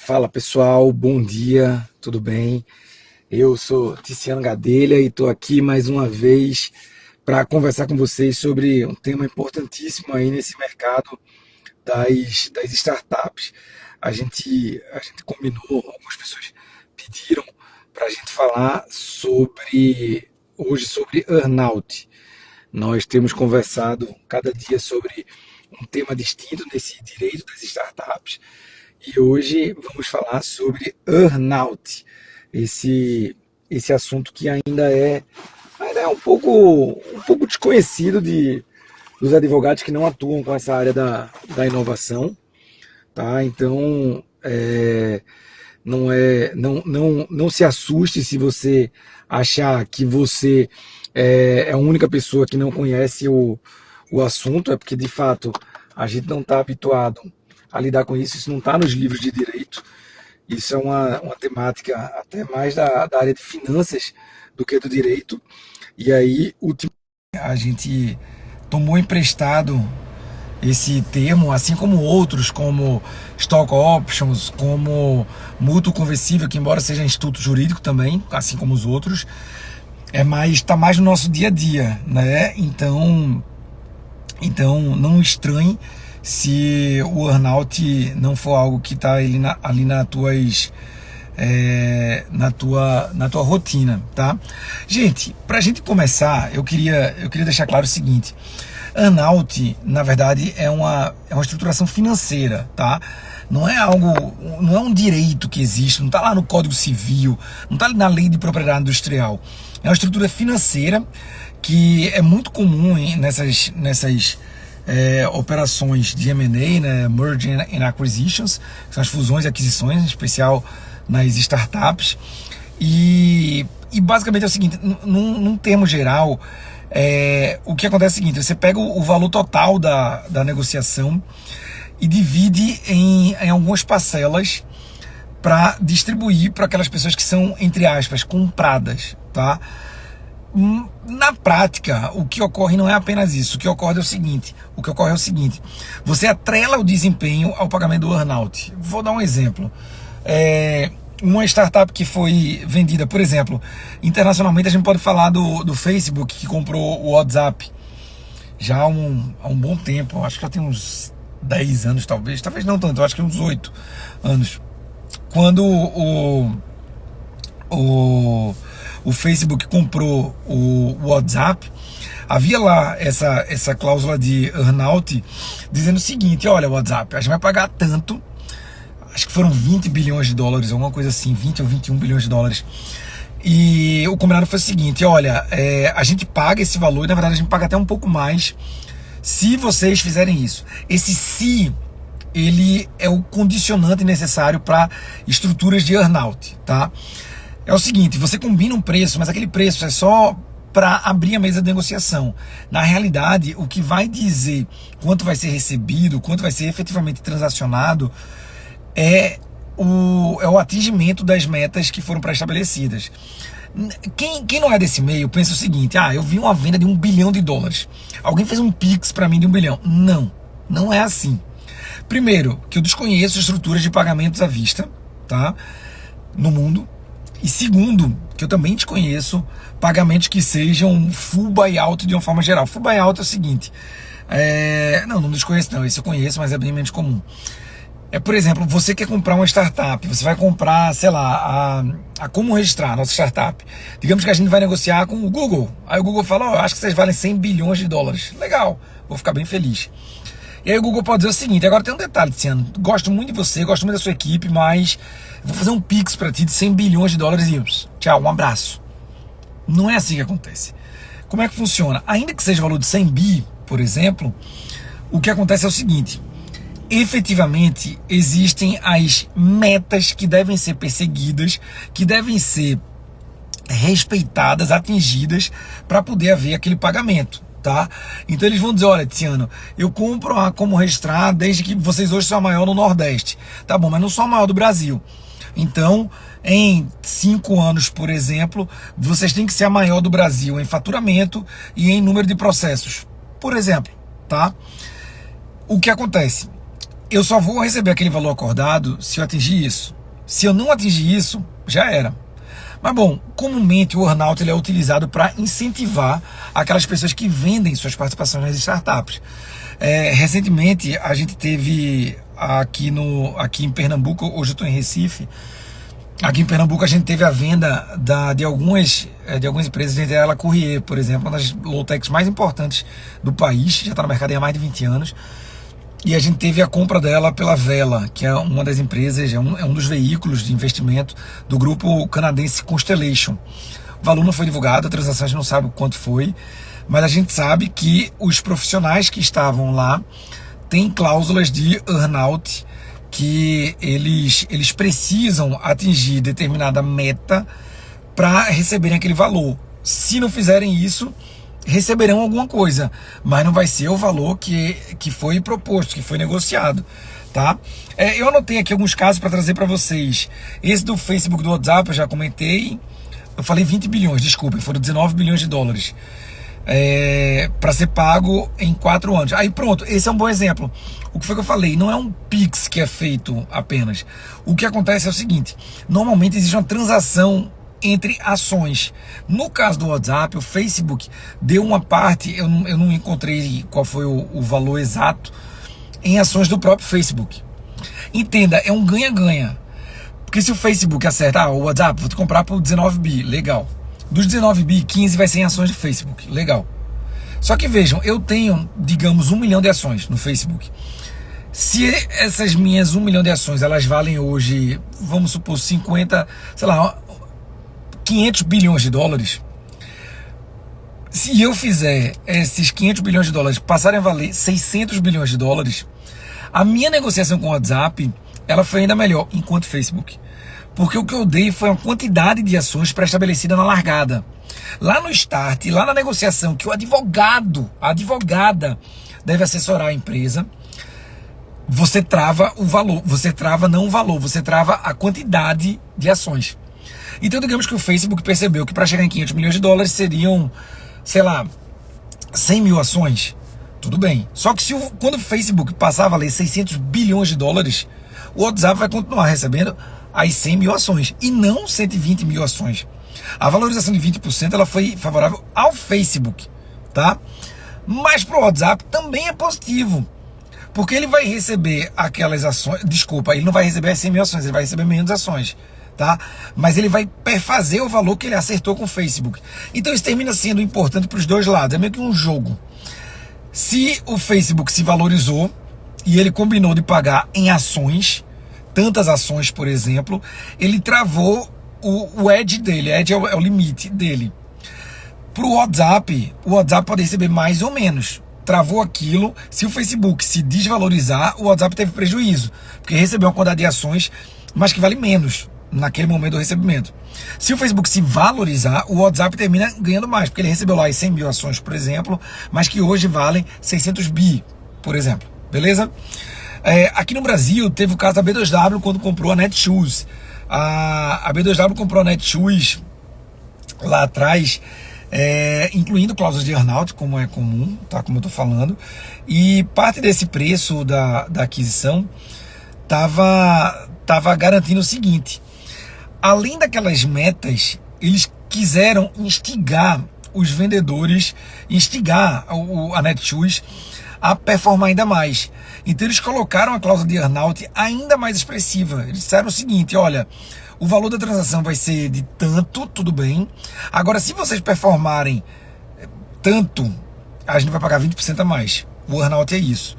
Fala pessoal, bom dia, tudo bem? Eu sou Tiziano Gadelha e estou aqui mais uma vez para conversar com vocês sobre um tema importantíssimo aí nesse mercado das startups. A gente combinou, algumas pessoas pediram para a gente falar hoje sobre earnout. Nós temos conversado cada dia sobre um tema distinto nesse direito das startups e hoje vamos falar sobre earnout, esse assunto que ainda é um pouco desconhecido dos advogados que não atuam com essa área da inovação, tá? Então, não se assuste se você achar que você é a única pessoa que não conhece o assunto, é porque de fato a gente não está habituado a lidar com isso não está nos livros de direito. Isso é uma temática até mais da área de finanças do que do direito. E aí, ultimamente, a gente tomou emprestado esse termo, assim como outros, como stock options, como mútuo conversível, que embora seja instituto jurídico também, assim como os outros, está mais no nosso dia a dia, né? Então não estranhe se o earnout não for algo que está ali na tua rotina, tá? Gente, para a gente começar, eu queria deixar claro o seguinte: earnout, na verdade, é uma estruturação financeira, tá? Não é um direito que existe, não está lá no Código Civil, não está na Lei de Propriedade Industrial. É uma estrutura financeira que é muito comum nessas operações de M&A, né, Merger and Acquisitions, que são as fusões e aquisições, em especial nas startups. E basicamente é o seguinte, num termo geral, o que acontece é o seguinte: você pega o valor total da negociação e divide em algumas parcelas para distribuir para aquelas pessoas que são, entre aspas, compradas, tá? Na prática, o que ocorre não é apenas isso. O que ocorre é o seguinte: você atrela o desempenho ao pagamento do earnout. Vou dar um exemplo. Uma startup que foi vendida, por exemplo, internacionalmente, a gente pode falar do Facebook, que comprou o WhatsApp já há um bom tempo. Acho que já tem uns 10 anos, talvez não tanto, acho que uns 8 anos. Quando o Facebook comprou o WhatsApp, havia lá essa cláusula de earnout dizendo o seguinte: olha, WhatsApp, a gente vai pagar tanto, acho que foram 20 bilhões de dólares, alguma coisa assim, 20 ou 21 bilhões de dólares. E o combinado foi o seguinte: olha, a gente paga esse valor, e na verdade a gente paga até um pouco mais se vocês fizerem isso. Esse se, ele é o condicionante necessário para estruturas de earnout, tá? É o seguinte: você combina um preço, mas aquele preço é só para abrir a mesa de negociação. Na realidade, o que vai dizer quanto vai ser recebido, quanto vai ser efetivamente transacionado, é o atingimento das metas que foram pré-estabelecidas. Quem não é desse meio pensa o seguinte: eu vi uma venda de 1 bilhão de dólares, alguém fez um Pix para mim de 1 bilhão. Não é assim. Primeiro, que eu desconheço estruturas de pagamentos à vista, tá, no mundo. E segundo, que eu também desconheço pagamentos que sejam full buyout de uma forma geral. Full buyout é o seguinte: não desconheço não, esse eu conheço, mas é bem menos comum. Por exemplo, você quer comprar uma startup, você vai comprar, sei lá, a como registrar a nossa startup. Digamos que a gente vai negociar com o Google. Aí o Google fala: acho que vocês valem 100 bilhões de dólares. Legal, vou ficar bem feliz. E aí o Google pode dizer o seguinte: agora tem um detalhe, Tiziano, gosto muito de você, gosto muito da sua equipe, mas vou fazer um Pix para ti de 100 bilhões de dólares e tchau, um abraço. Não é assim que acontece. Como é que funciona? Ainda que seja o valor de 100 bi, por exemplo, o que acontece é o seguinte: efetivamente existem as metas que devem ser perseguidas, que devem ser respeitadas, atingidas, para poder haver aquele pagamento, tá? Então eles vão dizer: olha, Tiziano, eu compro a como registrar desde que vocês hoje são a maior no Nordeste. Tá bom, mas não são a maior do Brasil. Então, em 5 anos, por exemplo, vocês têm que ser a maior do Brasil em faturamento e em número de processos, por exemplo, tá? O que acontece? eu só vou receber aquele valor acordado se eu atingir isso. Se eu não atingir isso, já era. Mas bom, comumente o earnout ele é utilizado para incentivar aquelas pessoas que vendem suas participações nas startups. Recentemente a gente teve aqui em Pernambuco, hoje eu estou em Recife. Aqui em Pernambuco a gente teve a venda de algumas empresas, entre elas a Courrier, por exemplo, uma das low-techs mais importantes do país, já está no mercado há mais de 20 anos. E a gente teve a compra dela pela Vela, que é uma das empresas, é um dos veículos de investimento do grupo canadense Constellation. O valor não foi divulgado, a transação a gente não sabe quanto foi, mas a gente sabe que os profissionais que estavam lá têm cláusulas de earnout, que eles precisam atingir determinada meta para receberem aquele valor. Se não fizerem isso, receberão alguma coisa, mas não vai ser o valor que foi proposto, que foi negociado, tá? Eu anotei aqui alguns casos para trazer para vocês. Esse do Facebook, do WhatsApp, eu já comentei. Eu falei 20 bilhões, desculpem, foram 19 bilhões de dólares. Para ser pago em 4 anos. Aí pronto, esse é um bom exemplo. O que foi que eu falei? Não é um Pix que é feito apenas. O que acontece é o seguinte: normalmente existe uma transação entre ações. No caso do WhatsApp, o Facebook deu uma parte, eu não encontrei qual foi o valor exato, em ações do próprio Facebook. Entenda, é um ganha-ganha. Porque se o Facebook acerta, o WhatsApp, vou te comprar por 19 bi, legal. Dos 19 bi, 15 vai ser em ações de Facebook, legal. Só que vejam, eu tenho, digamos, 1 milhão de ações no Facebook. Se essas minhas 1 milhão de ações, elas valem hoje, vamos supor, 50, sei lá, 500 bilhões de dólares, se eu fizer esses 500 bilhões de dólares passarem a valer 600 bilhões de dólares, a minha negociação com o WhatsApp, ela foi ainda melhor enquanto Facebook. Porque o que eu dei foi uma quantidade de ações pré-estabelecida na largada. Lá no start, lá na negociação, que o advogado, a advogada deve assessorar a empresa, você trava o valor, você trava não o valor, você trava a quantidade de ações. Então digamos que o Facebook percebeu que para chegar em 500 milhões de dólares seriam, sei lá, 100 mil ações. Tudo bem. Só que quando o Facebook passar a valer 600 bilhões de dólares, o WhatsApp vai continuar recebendo as 100 mil ações e não 120 mil ações. A valorização de 20% ela foi favorável ao Facebook, tá? Mas para o WhatsApp também é positivo. Porque ele vai receber aquelas ações, desculpa, ele não vai receber as 100 mil ações, ele vai receber menos ações, tá? Mas ele vai perfazer o valor que ele acertou com o Facebook. Então isso termina sendo importante para os dois lados, é meio que um jogo. Se o Facebook se valorizou e ele combinou de pagar em ações, tantas ações, por exemplo, ele travou o edge dele, edge é o limite dele. Para o WhatsApp pode receber mais ou menos. Travou aquilo, se o Facebook se desvalorizar, o WhatsApp teve prejuízo, porque recebeu uma quantidade de ações, mas que vale menos naquele momento do recebimento. Se o Facebook se valorizar, o WhatsApp termina ganhando mais, porque ele recebeu lá as 100 mil ações, por exemplo, mas que hoje valem 600 bi, por exemplo, beleza? Aqui no Brasil teve o caso da B2W quando comprou a Netshoes. A B2W comprou a Netshoes lá atrás, incluindo cláusulas de earnout, como é comum, tá? Como eu tô falando, e parte desse preço da aquisição tava garantindo o seguinte: além daquelas metas, eles quiseram instigar os vendedores, instigar a Netshoes a performar ainda mais. Então eles colocaram a cláusula de earnout ainda mais expressiva. Eles disseram o seguinte: olha, o valor da transação vai ser de tanto, tudo bem. Agora, se vocês performarem tanto, a gente vai pagar 20% a mais. O earnout é isso.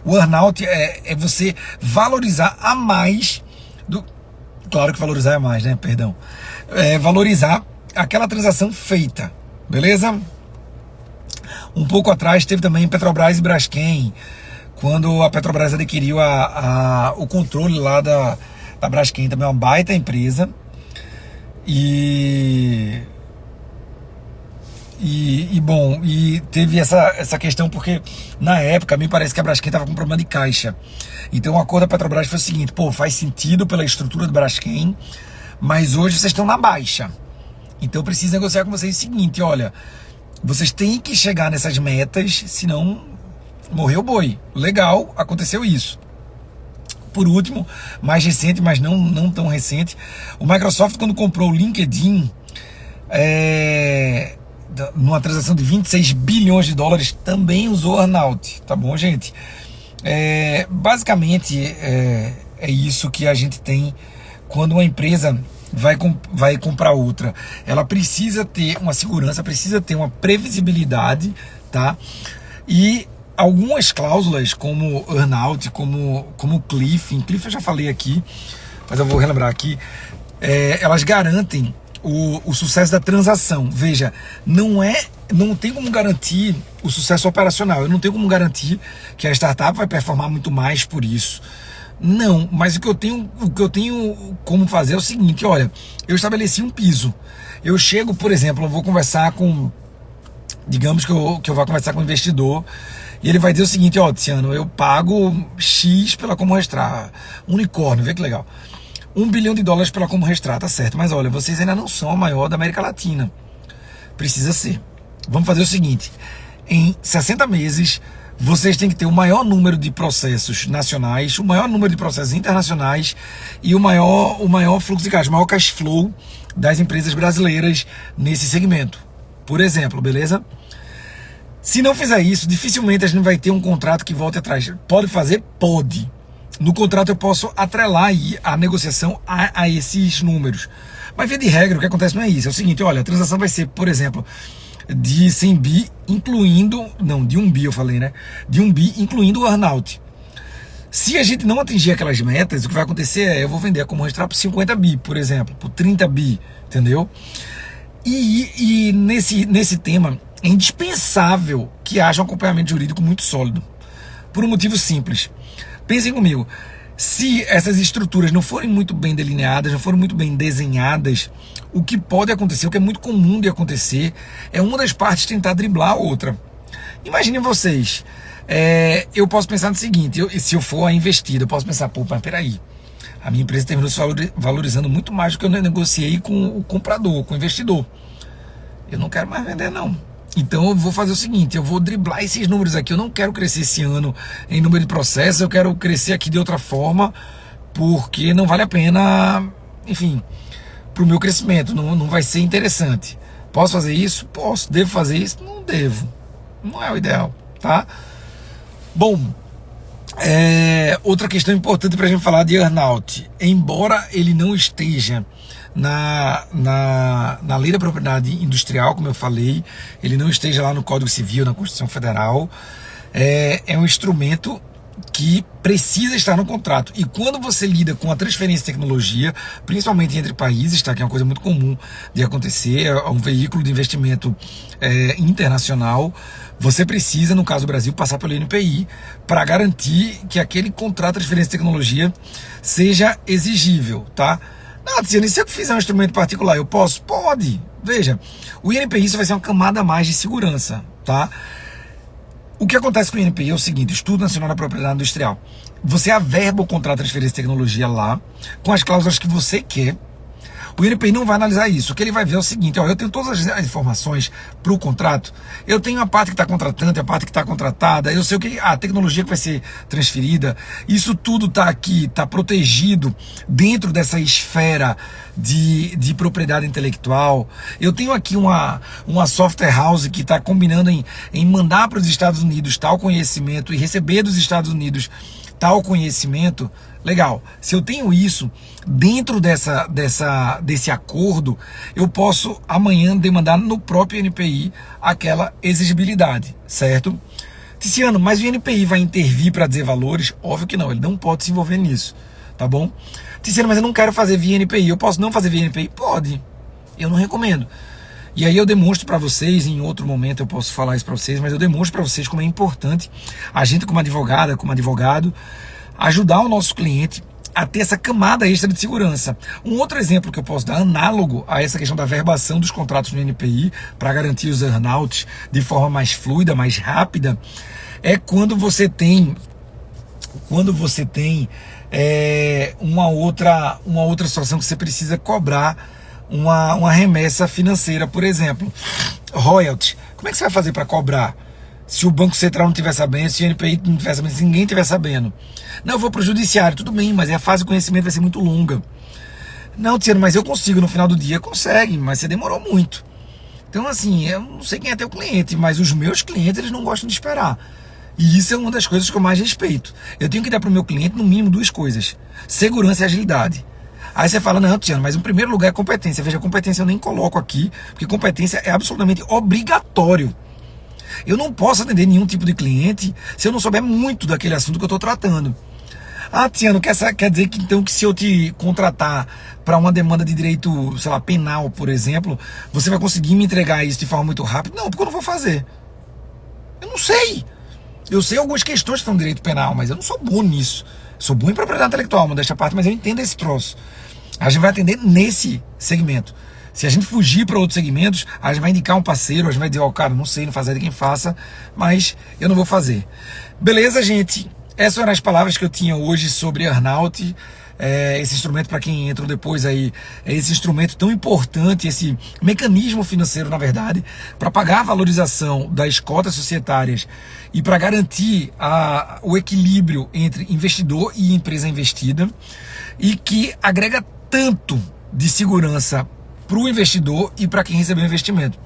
O earnout é você valorizar a mais do... Claro que valorizar é mais, né? Perdão. Valorizar aquela transação feita. Beleza? Um pouco atrás teve também Petrobras e Braskem, quando a Petrobras adquiriu o controle lá da Braskem, também é uma baita empresa. E teve essa questão porque na época me parece que a Braskem estava com problema de caixa. Então o acordo da Petrobras foi o seguinte: pô, faz sentido pela estrutura do Braskem, mas hoje vocês estão na baixa. Então eu preciso negociar com vocês o seguinte: olha, vocês têm que chegar nessas metas, senão morreu o boi. Legal, aconteceu isso. Por último, mais recente, mas não tão recente, o Microsoft, quando comprou o LinkedIn, numa transação de 26 bilhões de dólares, também usou earnout, tá bom, gente? Basicamente, é isso que a gente tem quando uma empresa vai comprar outra. Ela precisa ter uma segurança, precisa ter uma previsibilidade, tá? E algumas cláusulas, como earnout, como cliff eu já falei aqui, mas eu vou relembrar aqui, elas garantem o sucesso da transação. Veja, não tem como garantir o sucesso operacional. Eu não tenho como garantir que a startup vai performar muito mais por isso. Não, mas o que eu tenho como fazer é o seguinte: olha, eu estabeleci um piso. Eu chego, por exemplo, eu vou conversar com, digamos que eu vou conversar com um investidor, e ele vai dizer o seguinte: ó, Tiziano, eu pago X pela Como Registrar, unicórnio, vê que legal, $1 bilhão pela Como Registrar, tá certo, mas olha, vocês ainda não são a maior da América Latina, precisa ser. Vamos fazer o seguinte: em 60 meses, vocês têm que ter o maior número de processos nacionais, o maior número de processos internacionais e o maior fluxo de caixa, o maior cash flow das empresas brasileiras nesse segmento, por exemplo, beleza? Se não fizer isso, dificilmente a gente vai ter um contrato que volte atrás. Pode fazer? Pode. No contrato eu posso atrelar aí a negociação a esses números. Mas, via de regra, o que acontece não é isso. É o seguinte: olha, a transação vai ser, por exemplo, de 100 bi, incluindo... Não, de 1 bi eu falei, né? De 1 bi, incluindo o earnout. Se a gente não atingir aquelas metas, o que vai acontecer é: eu vou vender a Como Registrar por 50 bi, por exemplo, por 30 bi, entendeu? E nesse tema, é indispensável que haja um acompanhamento jurídico muito sólido. Por um motivo simples. Pensem comigo: se essas estruturas não forem muito bem delineadas, não forem muito bem desenhadas, o que pode acontecer, o que é muito comum de acontecer, é uma das partes tentar driblar a outra. Imaginem vocês, eu posso pensar no seguinte: se eu for a investida, eu posso pensar, pô, mas peraí, a minha empresa terminou se valorizando muito mais do que eu negociei com o comprador, com o investidor. Eu não quero mais vender, não. Então eu vou fazer o seguinte: eu vou driblar esses números aqui. Eu não quero crescer esse ano em número de processos, eu quero crescer aqui de outra forma, porque não vale a pena, enfim, para o meu crescimento, não vai ser interessante. Posso fazer isso? Posso. Devo fazer isso? Não devo. Não é o ideal, tá? Bom, outra questão importante para a gente falar de earnout. Embora ele não esteja na lei da propriedade industrial, como eu falei, ele não esteja lá no Código Civil, na Constituição Federal, é um instrumento que precisa estar no contrato. E quando você lida com a transferência de tecnologia, principalmente entre países, tá, que é uma coisa muito comum de acontecer, é um veículo de investimento internacional, você precisa, no caso do Brasil, passar pelo INPI para garantir que aquele contrato de transferência de tecnologia seja exigível, tá? Não, Tiziano, e se eu fizer um instrumento particular, eu posso? Pode. Veja, o INPI isso vai ser uma camada a mais de segurança, tá? O que acontece com o INPI é o seguinte: Instituto Nacional da Propriedade Industrial. Você averba o contrato de transferência de tecnologia lá, com as cláusulas que você quer. O INPI não vai analisar isso. O que ele vai ver é o seguinte: ó, eu tenho todas as informações para o contrato, eu tenho a parte que está contratante, a parte que está contratada, eu sei a tecnologia que vai ser transferida, isso tudo está aqui, está protegido dentro dessa esfera de propriedade intelectual. Eu tenho aqui uma software house que está combinando em mandar para os Estados Unidos tal conhecimento e receber dos Estados Unidos tal conhecimento. Legal. Se eu tenho isso dentro desse acordo, eu posso amanhã demandar no próprio INPI aquela exigibilidade, certo? Tiziano, mas o INPI vai intervir para dizer valores? Óbvio que não, ele não pode se envolver nisso, tá bom? Tiziano, mas eu não quero fazer via INPI, eu posso não fazer via INPI? Pode, eu não recomendo. E aí eu demonstro para vocês, em outro momento eu posso falar isso para vocês, mas eu demonstro para vocês como é importante a gente, como advogada, como advogado, ajudar o nosso cliente a ter essa camada extra de segurança. Um outro exemplo que eu posso dar, análogo a essa questão da verbação dos contratos no INPI, para garantir os earnouts de forma mais fluida, mais rápida, é quando você tem uma outra situação que você precisa cobrar uma remessa financeira, por exemplo. Royalty. Como é que você vai fazer para cobrar? se o Banco Central não estiver sabendo, se o INPI não estiver sabendo, se ninguém estiver sabendo. Não, eu vou para o judiciário, tudo bem, mas a fase de conhecimento vai ser muito longa. Não, Tiano, mas eu consigo no final do dia. Consegue, mas você demorou muito. Então, assim, eu não sei quem é teu cliente, mas os meus clientes, eles não gostam de esperar. E isso é uma das coisas que eu mais respeito. Eu tenho que dar para o meu cliente, no mínimo, 2 coisas: segurança e agilidade. Aí você fala, não, Tiano, mas em primeiro lugar é competência. Veja, competência eu nem coloco aqui, porque competência é absolutamente obrigatório. Eu não posso atender nenhum tipo de cliente se eu não souber muito daquele assunto que eu estou tratando. Ah, Tiano, quer dizer que então que se eu te contratar para uma demanda de direito, sei lá, penal, por exemplo, você vai conseguir me entregar isso de forma muito rápida? Não, porque eu não vou fazer. Eu não sei. Eu sei algumas questões que estão no direito penal, mas eu não sou bom nisso. Sou bom em propriedade intelectual, modéstia à parte, mas eu entendo esse troço. A gente vai atender nesse segmento. Se a gente fugir para outros segmentos, a gente vai indicar um parceiro, a gente vai dizer, ó, cara, não sei, não fazer de quem faça, mas eu não vou fazer. Beleza, gente? Essas eram as palavras que eu tinha hoje sobre earnout. Esse instrumento, para quem entrou depois aí, é esse instrumento tão importante, esse mecanismo financeiro, na verdade, para pagar a valorização das cotas societárias e para garantir o equilíbrio entre investidor e empresa investida, e que agrega tanto de segurança para o investidor e para quem recebeu o investimento.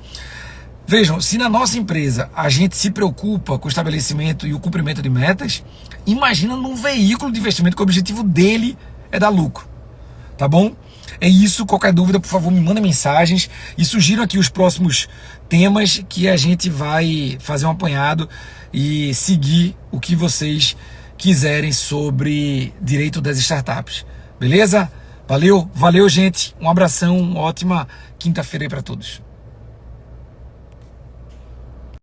Vejam, se na nossa empresa a gente se preocupa com o estabelecimento e o cumprimento de metas, imagina num veículo de investimento que o objetivo dele é dar lucro, tá bom? É isso, qualquer dúvida, por favor, me manda mensagens e sugiram aqui os próximos temas que a gente vai fazer um apanhado e seguir o que vocês quiserem sobre direito das startups, beleza? Valeu, gente, um abração, uma ótima quinta-feira aí para todos.